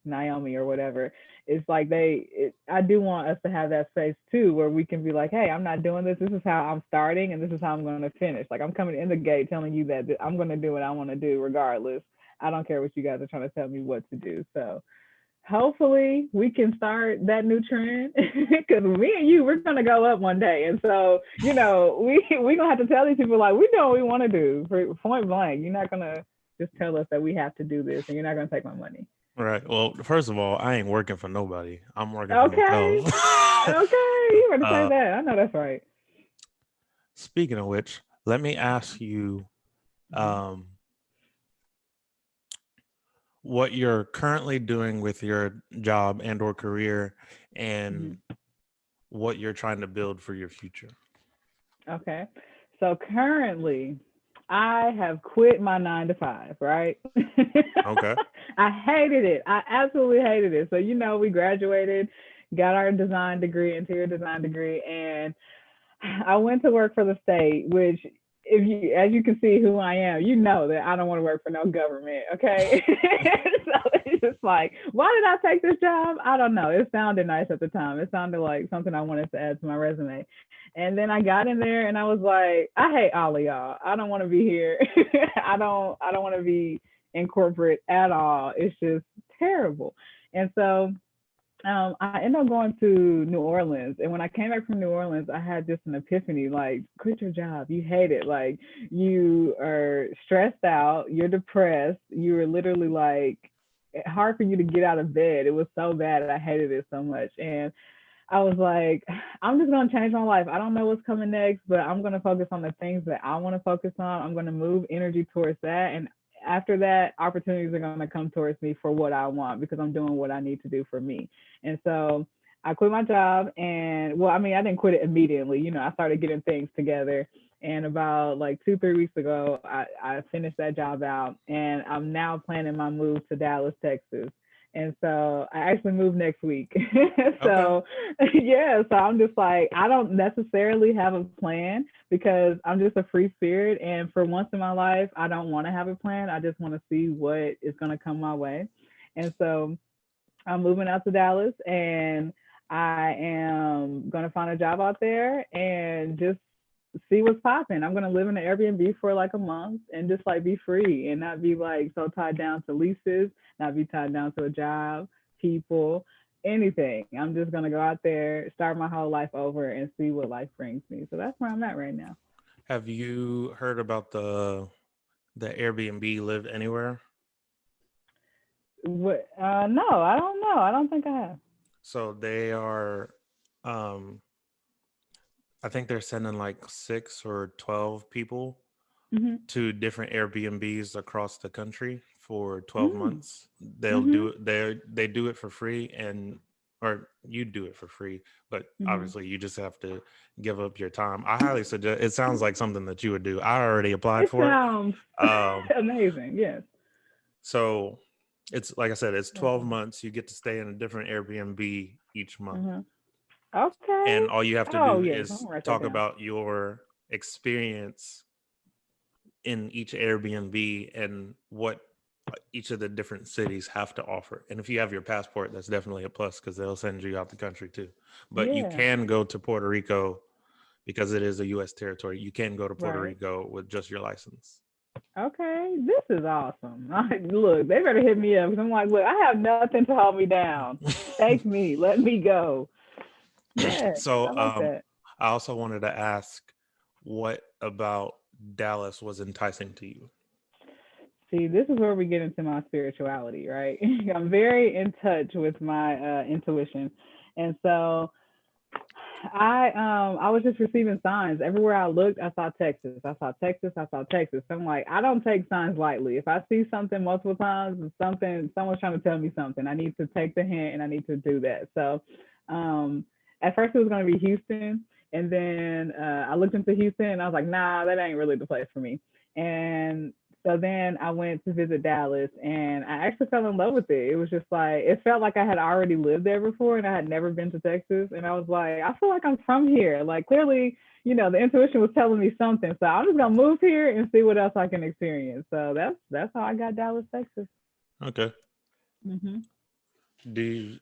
[SPEAKER 2] Naomi or whatever. It's like I do want us to have that space too, where we can be like, hey, I'm not doing this. This is how I'm starting, and this is how I'm going to finish. Like I'm coming in the gate telling you that I'm going to do what I want to do, regardless. I don't care what you guys are trying to tell me what to do. So hopefully we can start that new trend because me and you we're gonna go up one day, and so we gonna have to tell these people like we know what we want to do for point blank. You're not gonna just tell us that we have to do this and you're not gonna take my money.
[SPEAKER 1] Right. Well, first of all, I ain't working for nobody. I'm working for
[SPEAKER 2] Okay,
[SPEAKER 1] myself.
[SPEAKER 2] okay, you better say
[SPEAKER 1] uh,
[SPEAKER 2] that. I know that's right.
[SPEAKER 1] Speaking of which, let me ask you
[SPEAKER 2] Mm-hmm.
[SPEAKER 1] um, what you're currently doing with your job and or career,
[SPEAKER 2] Mm-hmm.
[SPEAKER 1] and what you're trying to build for your future.
[SPEAKER 2] Okay. So currently, I have quit my 9 to 5, right?
[SPEAKER 1] Okay.
[SPEAKER 2] I hated it. I absolutely hated it. So, we graduated, got our design degree, interior design degree, and I went to work for the state, which, as you can see who I am, you know that I don't want to work for no government. Okay. So it's just like, why did I take this job? I don't know. It sounded nice at the time. It sounded like something I wanted to add to my resume. And then I got in there and I was like, I hate all of y'all. I don't want to be here. I don't want to be in corporate at all. It's just terrible. And so I ended up going to New Orleans. And when I came back from New Orleans, I had just an epiphany like, quit your job. You hate it. Like, you are stressed out. You're depressed. You were literally like, hard for you to get out of bed. It was so bad. I hated it so much. And I was like, I'm just going to change my life. I don't know what's coming next, but I'm going to focus on the things that I want to focus on. I'm going to move energy towards that. And after that, opportunities are going to come towards me for what I want because I'm doing what I need to do for me. And so I quit my job, and well, I mean, I didn't quit it immediately. I started getting things together. And about like 2, 3 weeks ago, I finished that job out, and I'm now planning my move to Dallas, Texas. And so I actually moved next week.
[SPEAKER 1] Okay.
[SPEAKER 2] So yeah, so I'm just like, I don't necessarily have a plan because I'm just a free spirit. And for once in my life, I don't want to have a plan. I just want to see what is going to come my way. And so I'm moving out to Dallas, and I am going to find a job out there and just see what's popping. I'm going to live in an Airbnb for like a month and just like be free and not be like so tied down to leases, not be tied down to a job, people, anything. I'm just going to go out there, start my whole life over and see what life brings me. So that's where I'm at right now.
[SPEAKER 1] Have you heard about the Airbnb Live Anywhere?
[SPEAKER 2] What? No, I don't know. I don't think I have.
[SPEAKER 1] So they are, um, I think they're sending like 6 or 12 people
[SPEAKER 2] Mm-hmm.
[SPEAKER 1] to different Airbnbs across the country for 12
[SPEAKER 2] Mm-hmm.
[SPEAKER 1] months. They'll
[SPEAKER 2] Mm-hmm.
[SPEAKER 1] do it. They do it for free, and or you do it for free, but
[SPEAKER 2] Mm-hmm.
[SPEAKER 1] obviously you just have to give up your time. I highly suggest. It sounds like something that you would do. I already applied
[SPEAKER 2] It
[SPEAKER 1] for it.
[SPEAKER 2] sounds
[SPEAKER 1] Um,
[SPEAKER 2] amazing. Yes.
[SPEAKER 1] so it's like I said, it's
[SPEAKER 2] That's
[SPEAKER 1] 12
[SPEAKER 2] awesome.
[SPEAKER 1] months. You get to stay in a different Airbnb each month.
[SPEAKER 2] Mm-hmm. Okay.
[SPEAKER 1] And all you have to
[SPEAKER 2] Oh
[SPEAKER 1] do
[SPEAKER 2] yes, I'm
[SPEAKER 1] is
[SPEAKER 2] gonna write that
[SPEAKER 1] talk
[SPEAKER 2] down.
[SPEAKER 1] about your experience in each Airbnb and what each of the different cities have to offer. And if you have your passport, that's definitely a plus because they'll send you out the country too. But you
[SPEAKER 2] Yeah.
[SPEAKER 1] can go to Puerto Rico because it is a U.S. territory. You can go to Puerto
[SPEAKER 2] Right.
[SPEAKER 1] Rico with just your license.
[SPEAKER 2] Okay. This is awesome. Look, they better hit me up because I'm like, look, I have nothing to hold me down. Take me. Let me go. Yeah. I
[SPEAKER 1] So
[SPEAKER 2] like that.
[SPEAKER 1] I also wanted to ask, what about Dallas was enticing to you?
[SPEAKER 2] See, this is where we get into my spirituality, right? I'm very in touch with my intuition, and so I was just receiving signs everywhere I looked. I saw Texas. I saw Texas. I saw Texas. I'm like, I don't take signs lightly. If I see something multiple times, someone's trying to tell me something, I need to take the hint and I need to do that. So, um, at first it was going to be Houston, and then I looked into Houston and I was like, nah, that ain't really the place for me. And so then I went to visit Dallas and I actually fell in love with it. It was just like, it felt like I had already lived there before and I had never been to Texas. And I was like, I feel like I'm from here. Like clearly, the intuition was telling me something. So I'm just gonna move here and see what else I can experience. So that's how I got Dallas, Texas.
[SPEAKER 1] Okay.
[SPEAKER 2] Hmm.
[SPEAKER 1] Do you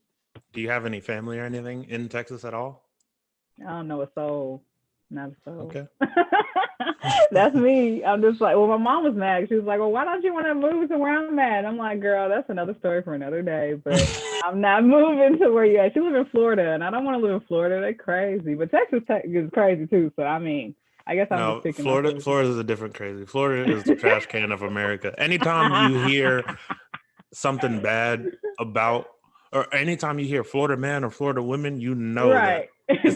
[SPEAKER 1] do you have any family or anything in Texas at all?
[SPEAKER 2] I don't know a soul, not a soul.
[SPEAKER 1] Okay.
[SPEAKER 2] That's me. I'm just like, well, my mom was mad. She was like, well, why don't you want to move to where I'm at? I'm like, girl, that's another story for another day. But I'm not moving to where you at. She live in Florida, and I don't want to live in Florida. They're crazy. But Texas is crazy too. So I mean, I guess I'm just
[SPEAKER 1] No,
[SPEAKER 2] picking my
[SPEAKER 1] Florida.
[SPEAKER 2] poison.
[SPEAKER 1] Florida is a different crazy. Florida is the trash can of America. Anytime you hear something bad about, or anytime you hear Florida man or Florida women, you know that
[SPEAKER 2] Right.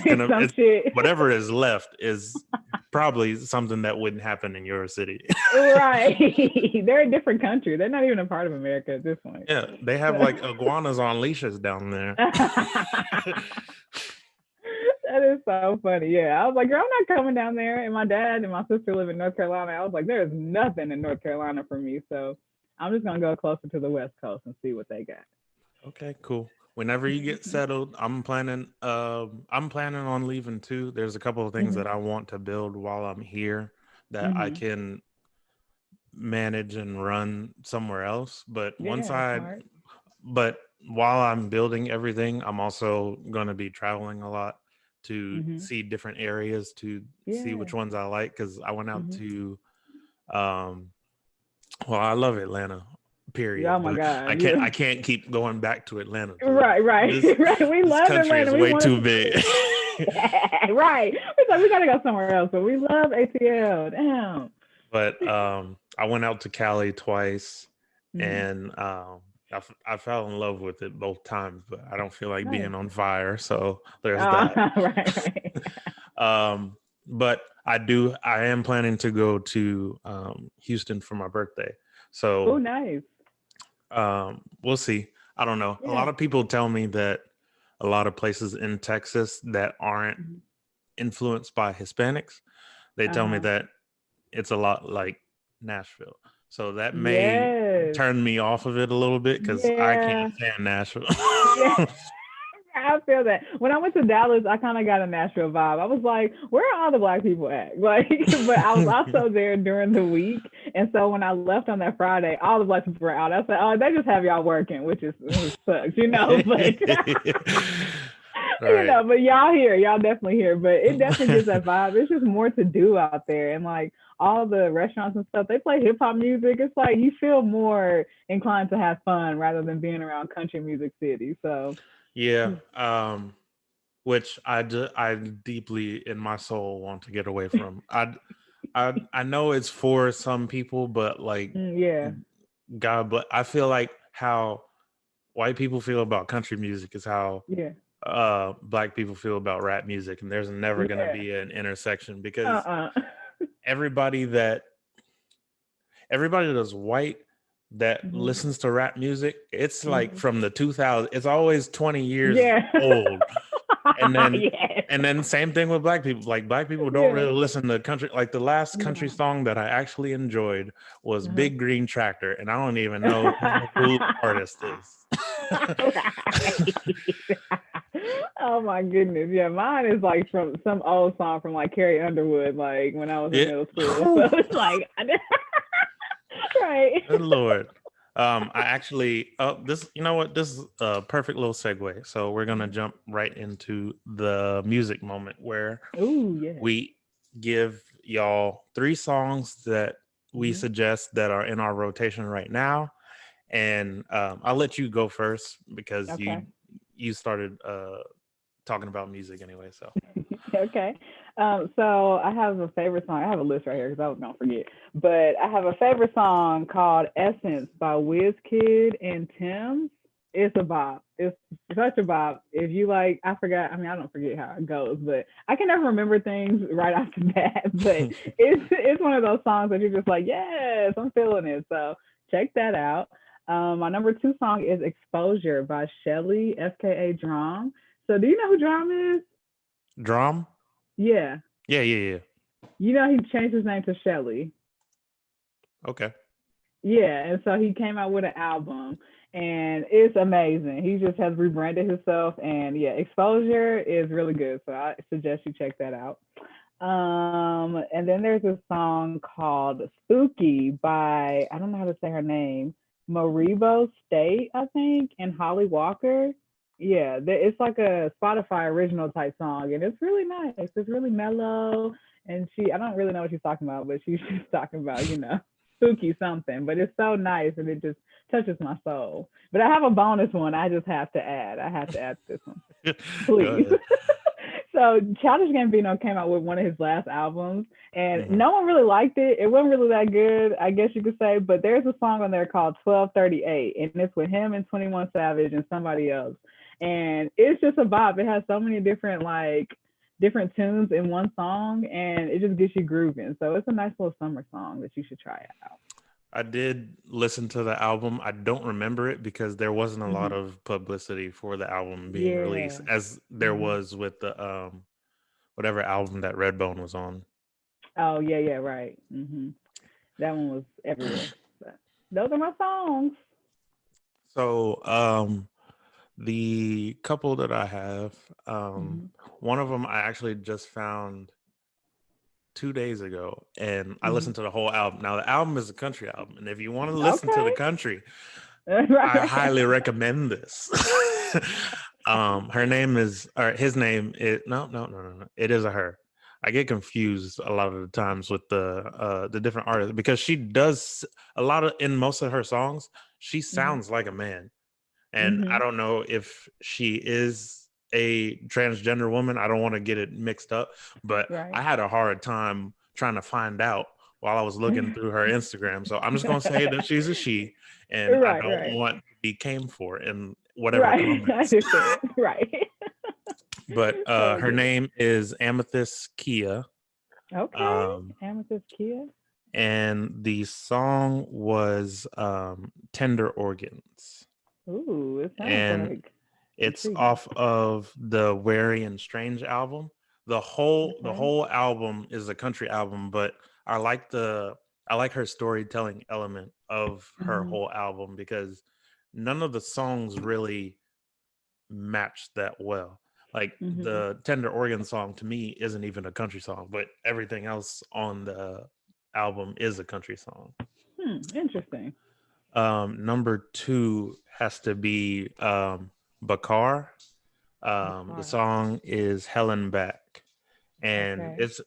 [SPEAKER 2] Some
[SPEAKER 1] it's
[SPEAKER 2] shit.
[SPEAKER 1] whatever is left is probably something that wouldn't happen in your city.
[SPEAKER 2] Right. They're a different country. They're not even a part of America at this point.
[SPEAKER 1] Yeah, they have like iguanas on leashes down there.
[SPEAKER 2] That is so funny. Yeah. I was like, girl, I'm not coming down there. And my dad and my sister live in North Carolina. I was like, there's nothing in North Carolina for me. So I'm just gonna go closer to the West Coast and see what they got.
[SPEAKER 1] Okay, cool. Whenever you get settled, I'm planning on leaving too. There's a couple of things
[SPEAKER 2] Hmm.
[SPEAKER 1] that I want to build while I'm here that I
[SPEAKER 2] Hmm.
[SPEAKER 1] can manage and run somewhere else.
[SPEAKER 2] Yeah, smart.
[SPEAKER 1] But while I'm building everything, I'm also going to be traveling a lot to
[SPEAKER 2] Hmm.
[SPEAKER 1] see different areas to see
[SPEAKER 2] Yeah.
[SPEAKER 1] which ones I like. Cause I went out
[SPEAKER 2] Hmm.
[SPEAKER 1] to, um, well, I love Atlanta,
[SPEAKER 2] Oh
[SPEAKER 1] period.
[SPEAKER 2] my
[SPEAKER 1] But
[SPEAKER 2] God.
[SPEAKER 1] I
[SPEAKER 2] Yeah.
[SPEAKER 1] can't keep going back to Atlanta.
[SPEAKER 2] Right, right,
[SPEAKER 1] This
[SPEAKER 2] right. We
[SPEAKER 1] this
[SPEAKER 2] love
[SPEAKER 1] country
[SPEAKER 2] Atlanta.
[SPEAKER 1] is
[SPEAKER 2] We
[SPEAKER 1] way
[SPEAKER 2] want
[SPEAKER 1] too
[SPEAKER 2] to see
[SPEAKER 1] big.
[SPEAKER 2] it. Right. We're like, we gotta go somewhere else, but we love ATL. Damn.
[SPEAKER 1] But I went out to Cali twice,
[SPEAKER 2] Hmm.
[SPEAKER 1] and I fell in love with it both times. But I don't feel like
[SPEAKER 2] Nice.
[SPEAKER 1] being on fire, so there's
[SPEAKER 2] Oh,
[SPEAKER 1] that.
[SPEAKER 2] right, right.
[SPEAKER 1] But I am planning to go to Houston for my birthday. So
[SPEAKER 2] Oh, nice.
[SPEAKER 1] we'll see. I don't know. A
[SPEAKER 2] Yeah.
[SPEAKER 1] lot of people tell me that a lot of places in Texas that aren't
[SPEAKER 2] Mhm.
[SPEAKER 1] influenced by Hispanics. They tell me
[SPEAKER 2] Uh-huh.
[SPEAKER 1] that it's a lot like Nashville. So that may
[SPEAKER 2] Yes.
[SPEAKER 1] turn me off of it a little bit because I can't
[SPEAKER 2] Yeah.
[SPEAKER 1] stand Nashville.
[SPEAKER 2] Yeah. I feel that. When I went to Dallas, I kind of got a Nashville vibe. I was like, where are all the black people at? Like, but I was also there during the week. And so when I left on that Friday, all the black people were out. I said, oh, they just have y'all working, which sucks, but
[SPEAKER 1] Right.
[SPEAKER 2] but y'all here, y'all definitely here. But it definitely gives that vibe. It's just more to do out there. And like all the restaurants and stuff, they play hip hop music. It's like you feel more inclined to have fun rather than being around country music city. So
[SPEAKER 1] Yeah. Which I deeply in my soul want to get away from. I know it's for some people, but like
[SPEAKER 2] yeah.
[SPEAKER 1] God, but I feel like how white people feel about country music is how
[SPEAKER 2] Yeah.
[SPEAKER 1] black people feel about rap music, and there's never gonna
[SPEAKER 2] Yeah.
[SPEAKER 1] be an intersection because
[SPEAKER 2] Uh-uh.
[SPEAKER 1] everybody that everybody that's white that
[SPEAKER 2] Mhm.
[SPEAKER 1] listens to rap music, it's like
[SPEAKER 2] Mhm.
[SPEAKER 1] from the 2000s. It's always 20 years
[SPEAKER 2] Yeah.
[SPEAKER 1] old. And then
[SPEAKER 2] yes.
[SPEAKER 1] same thing with black people. Like black people don't
[SPEAKER 2] Yeah.
[SPEAKER 1] really listen to country. Like the last country
[SPEAKER 2] No.
[SPEAKER 1] song that I actually enjoyed was
[SPEAKER 2] Uh-huh.
[SPEAKER 1] Big Green Tractor, and I don't even know who the artist is.
[SPEAKER 2] right. oh my goodness. Yeah, mine is like from some old song from like Carrie Underwood, like when I was in
[SPEAKER 1] Yeah.
[SPEAKER 2] middle school. So it's like right.
[SPEAKER 1] Good Lord. I actually, this, you know what? This is a perfect little segue. So we're gonna jump right into the music moment where
[SPEAKER 2] Ooh, yeah.
[SPEAKER 1] we give y'all 3 songs that we
[SPEAKER 2] Mm-hmm.
[SPEAKER 1] suggest that are in our rotation right now, and I'll let you go first because
[SPEAKER 2] Okay.
[SPEAKER 1] you started talking about music anyway. So
[SPEAKER 2] okay. So I have a favorite song. I have a list right here because I was gonna forget. But I have a favorite song called "Essence" by WizKid and Tems. It's a bop. It's such a bop. If you like, I forgot. I mean, I don't forget how it goes, but I can never remember things right off the bat. But it's one of those songs that you're just like, yes, I'm feeling it. So check that out. My number 2 song is "Exposure" by Shelley, FKA DRAM. So do you know who DRAM is?
[SPEAKER 1] drum,
[SPEAKER 2] Yeah.
[SPEAKER 1] yeah.
[SPEAKER 2] He changed his name to Shelley.
[SPEAKER 1] Okay.
[SPEAKER 2] Yeah, and so he came out with an album and it's amazing. He just has rebranded himself and yeah, Exposure is really good. So I suggest you check that out. And then there's a song called Spooky by I don't know how to say her name, Maribou State, I think, and Holly Walker. Yeah, it's like a Spotify original type song, and it's really nice. It's really mellow, and I don't really know what she's talking about, but she's just talking about, spooky something. But it's so nice, and it just touches my soul. But I have a bonus one. I just have to add. I have to add this one,
[SPEAKER 1] Go
[SPEAKER 2] please.
[SPEAKER 1] ahead.
[SPEAKER 2] So Childish Gambino came out with one of his last albums, and
[SPEAKER 1] Mhm.
[SPEAKER 2] no one really liked it. It wasn't really that good, I guess you could say. But there's a song on there called 1238, and it's with him and 21 Savage and somebody else. And it's just a bop. It has so many different tunes in one song, and it just gets you grooving. So it's a nice little summer song that you should try out.
[SPEAKER 1] I did listen to the album. I don't remember it because there wasn't a lot
[SPEAKER 2] Mm-hmm.
[SPEAKER 1] of publicity for the album being released,
[SPEAKER 2] Yeah.
[SPEAKER 1] as there
[SPEAKER 2] Mm-hmm.
[SPEAKER 1] was with the whatever album that Redbone was on.
[SPEAKER 2] Oh yeah, right. Mm-hmm. That one was everywhere. But those are my songs.
[SPEAKER 1] So the couple that I have,
[SPEAKER 2] Mm-hmm.
[SPEAKER 1] one of them I actually just found 2 days ago, and I
[SPEAKER 2] Mm-hmm.
[SPEAKER 1] listened to the whole album. Now the album is a country album, and if you want to listen to the
[SPEAKER 2] Okay.
[SPEAKER 1] country, I
[SPEAKER 2] right.
[SPEAKER 1] highly recommend this. Her name is, or his name is, no. It is a her. I get confused a lot of the times with the different artists because she does a lot of in most of her songs. She
[SPEAKER 2] Mm-hmm.
[SPEAKER 1] sounds like a man, and I
[SPEAKER 2] Mm-hmm.
[SPEAKER 1] don't know if she is a transgender woman. I don't want to get it mixed up, but I
[SPEAKER 2] Right.
[SPEAKER 1] had a hard time trying to find out while I was looking through her Instagram. So I'm just gonna say that she's a she, and I
[SPEAKER 2] right,
[SPEAKER 1] don't
[SPEAKER 2] right.
[SPEAKER 1] want to be came for in whatever
[SPEAKER 2] Right. I
[SPEAKER 1] comments.
[SPEAKER 2] understand. Right.
[SPEAKER 1] But
[SPEAKER 2] oh
[SPEAKER 1] her
[SPEAKER 2] goodness.
[SPEAKER 1] name is Amythyst Kiah,
[SPEAKER 2] Okay.
[SPEAKER 1] um,
[SPEAKER 2] Amythyst Kiah.
[SPEAKER 1] and the song was "Tender Organs."
[SPEAKER 2] Ooh, it sounds
[SPEAKER 1] And
[SPEAKER 2] like.
[SPEAKER 1] It's off of the Wary and Strange album. The whole album is a country album, but I like her storytelling element of her whole album because none of the songs really match that well. Like the Tender Organ song to me isn't even a country song, but everything else on the album is a country song.
[SPEAKER 2] Interesting.
[SPEAKER 1] Number 2 has to be Bakar. The song is Helen Back, and it's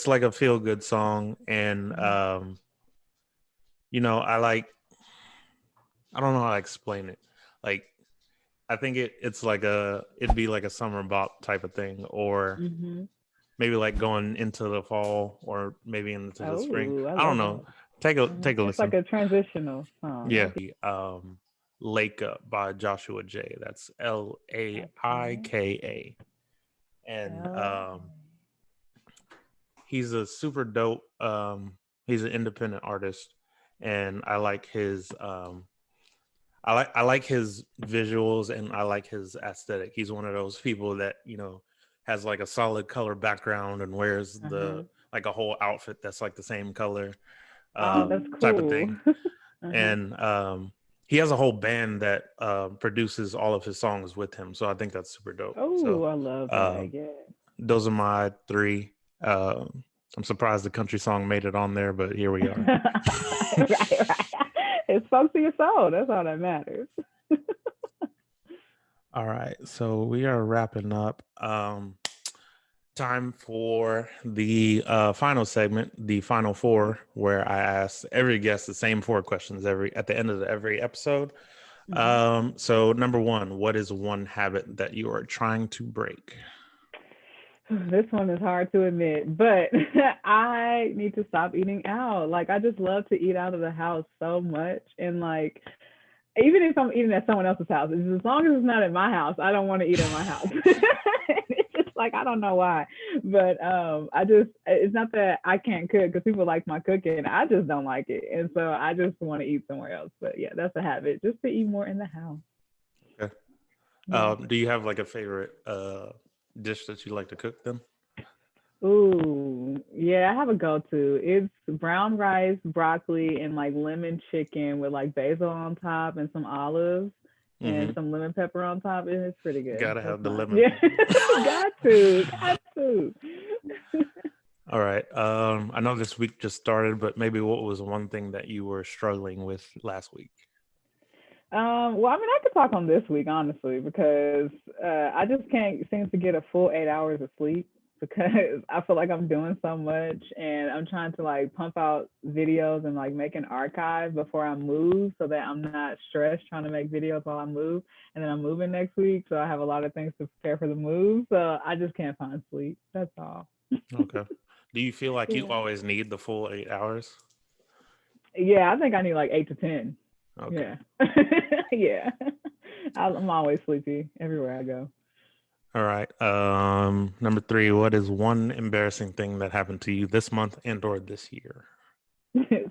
[SPEAKER 1] like a feel good song, and I don't know how to explain it. Like, I think it'd be like a summer bop type of thing, or maybe like going into the fall, or maybe into the spring. I don't know. Take a listen.
[SPEAKER 2] It's like a transitional song.
[SPEAKER 1] Yeah. Laika by Joshua J. That's Laika. And he's a super dope. He's an independent artist, and I like his I like his visuals, and I like his aesthetic. He's one of those people that, has like a solid color background and wears like a whole outfit that's like the same color
[SPEAKER 2] that's cool.
[SPEAKER 1] type of thing. And he has a whole band that produces all of his songs with him. So I think that's super dope.
[SPEAKER 2] Oh, I love that. Yeah.
[SPEAKER 1] Those are my 3. I'm surprised the country song made it on there, but here we are.
[SPEAKER 2] right. It spoke to your soul. That's all that matters.
[SPEAKER 1] All right. So we are wrapping up. Time for the final segment, the final 4, where I ask every guest the same 4 questions at the end of every episode. So number 1, what is one habit that you are trying to break?
[SPEAKER 2] This one is hard to admit, but I need to stop eating out. Like, I just love to eat out of the house so much. And like, even if I'm eating at someone else's house, as long as it's not at my house, I don't want to eat at my house. It's just like, I don't know why, but it's not that I can't cook, because people like my cooking. I just don't like it. And so I just want to eat somewhere else. But yeah, that's a habit, just to eat more in the house.
[SPEAKER 1] Okay. Yeah. Do you have like a favorite dish that you like to cook then?
[SPEAKER 2] Ooh, yeah, I have a go-to. It's brown rice, broccoli, and like lemon chicken with like basil on top and some olives and some lemon pepper on top. And it's pretty good.
[SPEAKER 1] Gotta have the lemon.
[SPEAKER 2] Yeah, got to.
[SPEAKER 1] All right. I know this week just started, but maybe what was one thing that you were struggling with last week?
[SPEAKER 2] Well, I mean, I could talk on this week, honestly, because I just can't seem to get a full 8 hours of sleep, because I feel like I'm doing so much, and I'm trying to like pump out videos and like make an archive before I move, so that I'm not stressed trying to make videos while I move. And then I'm moving next week, so I have a lot of things to prepare for the move. So I just can't find sleep. That's all.
[SPEAKER 1] Okay. Do you feel like you always need the full 8 hours?
[SPEAKER 2] Yeah, I think I need like 8 to 10.
[SPEAKER 1] Okay.
[SPEAKER 2] Yeah. Yeah. I'm always sleepy everywhere I go.
[SPEAKER 1] All right. Number 3, what is one embarrassing thing that happened to you this month and or this year?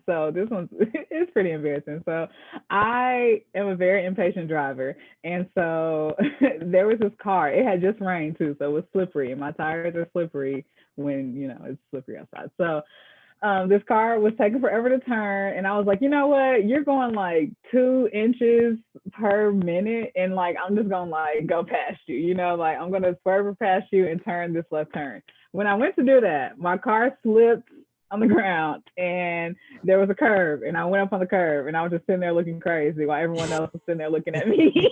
[SPEAKER 2] So this one's it's pretty embarrassing. So I am a very impatient driver. And so there was this car. It had just rained too, so it was slippery. And my tires are slippery when, it's slippery outside. So this car was taking forever to turn, and I was like, you know what? You're going like 2 inches per minute, and like I'm just gonna like go past you. Like I'm gonna swerve past you and turn this left turn. When I went to do that, my car slipped on the ground, and there was a curve, and I went up on the curve, and I was just sitting there looking crazy while everyone else was sitting there looking at me.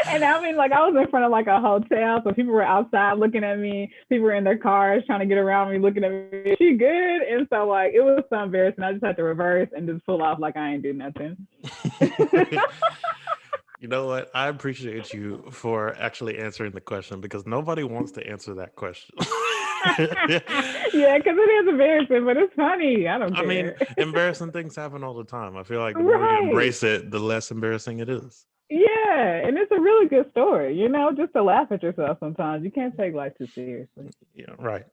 [SPEAKER 2] And I mean, like, I was in front of like a hotel, so people were outside looking at me. People were in their cars trying to get around me, looking at me. Is she good? And so like, it was so embarrassing. I just had to reverse and just pull off like I ain't do nothing.
[SPEAKER 1] You know what? I appreciate you for actually answering the question, because nobody wants to answer that question.
[SPEAKER 2] Yeah, because it is embarrassing, but it's funny. I don't care.
[SPEAKER 1] I mean, embarrassing things happen all the time. I feel like the more you embrace it, the less embarrassing it is.
[SPEAKER 2] Yeah, and it's a really good story, just to laugh at yourself sometimes. You can't take life too seriously.
[SPEAKER 1] Yeah, right.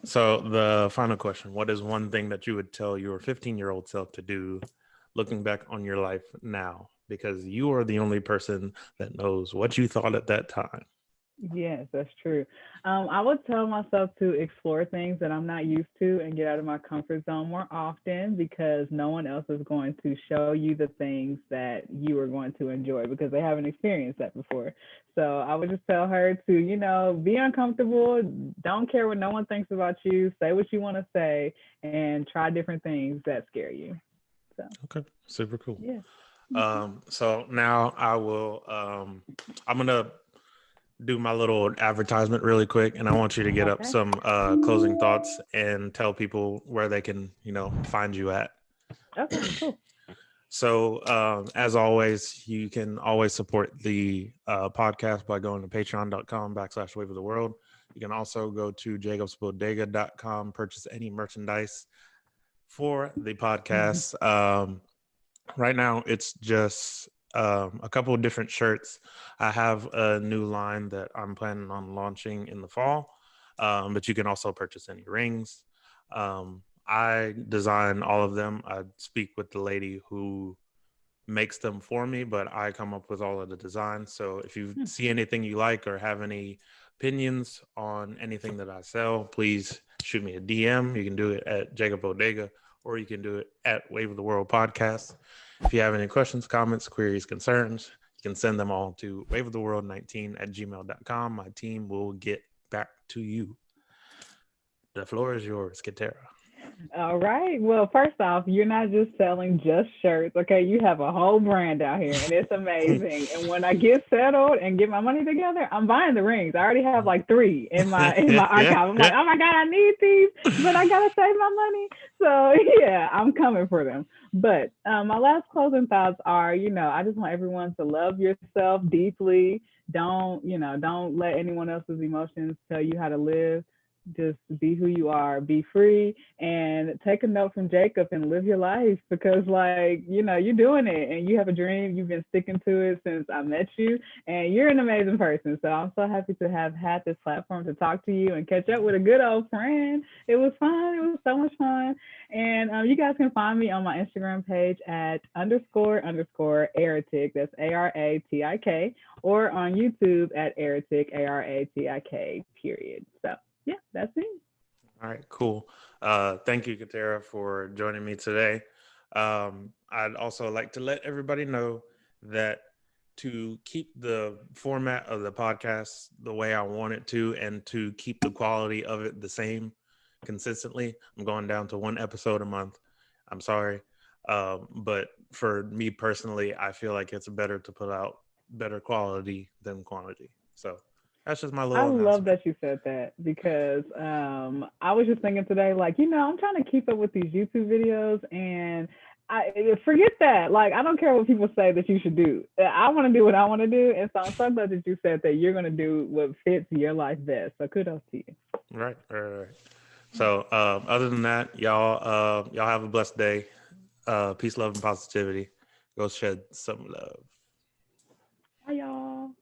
[SPEAKER 1] So the final question, what is one thing that you would tell your 15-year-old self to do looking back on your life now? because you are the only person that knows what you thought at that time.
[SPEAKER 2] Yes, that's true. I would tell myself to explore things that I'm not used to and get out of my comfort zone more often because no one else is going to show you the things that you are going to enjoy because they haven't experienced that before. So I would just tell her to, be uncomfortable, don't care what no one thinks about you, say what you want to say, and try different things that scare you. So,
[SPEAKER 1] Okay, super cool.
[SPEAKER 2] yeah.
[SPEAKER 1] So now I'm gonna do my little advertisement really quick, and I want you to get up
[SPEAKER 2] Okay.
[SPEAKER 1] some closing thoughts and tell people where they can, find you at.
[SPEAKER 2] Okay, cool.
[SPEAKER 1] So, as always, you can always support the podcast by going to patreon.com/wave of the world. You can also go to jacobsbodega.com, purchase any merchandise for the podcast. Right now, it's just a couple of different shirts. I have a new line that I'm planning on launching in the fall, but you can also purchase any rings. I design all of them. I speak with the lady who makes them for me, but I come up with all of the designs. So if you see anything you like or have any opinions on anything that I sell, please shoot me a DM. You can do it at Jacob Bodega, or you can do it at Wave of the World Podcast. If you have any questions, comments, queries, concerns, you can send them all to waveoftheworld19@gmail.com. My team will get back to you. The floor is yours, KiTara.
[SPEAKER 2] All right. Well, first off, you're not just selling just shirts. Okay, you have a whole brand out here, and it's amazing. And when I get settled and get my money together, I'm buying the rings. I already have like 3 in my archive. I'm like, oh my god, I need these, but I gotta save my money. So yeah, I'm coming for them. But my last closing thoughts are, I just want everyone to love yourself deeply. Don't let anyone else's emotions tell you how to live. Just be who you are, be free, and take a note from Jacob and live your life because, you're doing it and you have a dream. You've been sticking to it since I met you, and you're an amazing person. So I'm so happy to have had this platform to talk to you and catch up with a good old friend. It was fun. It was so much fun. And you guys can find me on my Instagram page at __Aratik. That's ARATIK, or on YouTube at Aratik, ARATIK, period. So yeah, that's me.
[SPEAKER 1] All right, cool. Thank you, KiTara, for joining me today. I'd also like to let everybody know that to keep the format of the podcast the way I want it to, and to keep the quality of it the same consistently, I'm going down to 1 episode a month. I'm sorry. But for me personally, I feel like it's better to put out better quality than quantity. So that's just my
[SPEAKER 2] I
[SPEAKER 1] little
[SPEAKER 2] love
[SPEAKER 1] announcement.
[SPEAKER 2] that you said that because I was just thinking today, I'm trying to keep up with these YouTube videos and I forget that. Like, I don't care what people say that you should do. I want to do what I want to do. And so I'm so glad that you said that you're going to do what fits your life best. So kudos to you.
[SPEAKER 1] Right. So other than that, y'all have a blessed day. Peace, love, and positivity. Go shed some love.
[SPEAKER 2] Bye, y'all.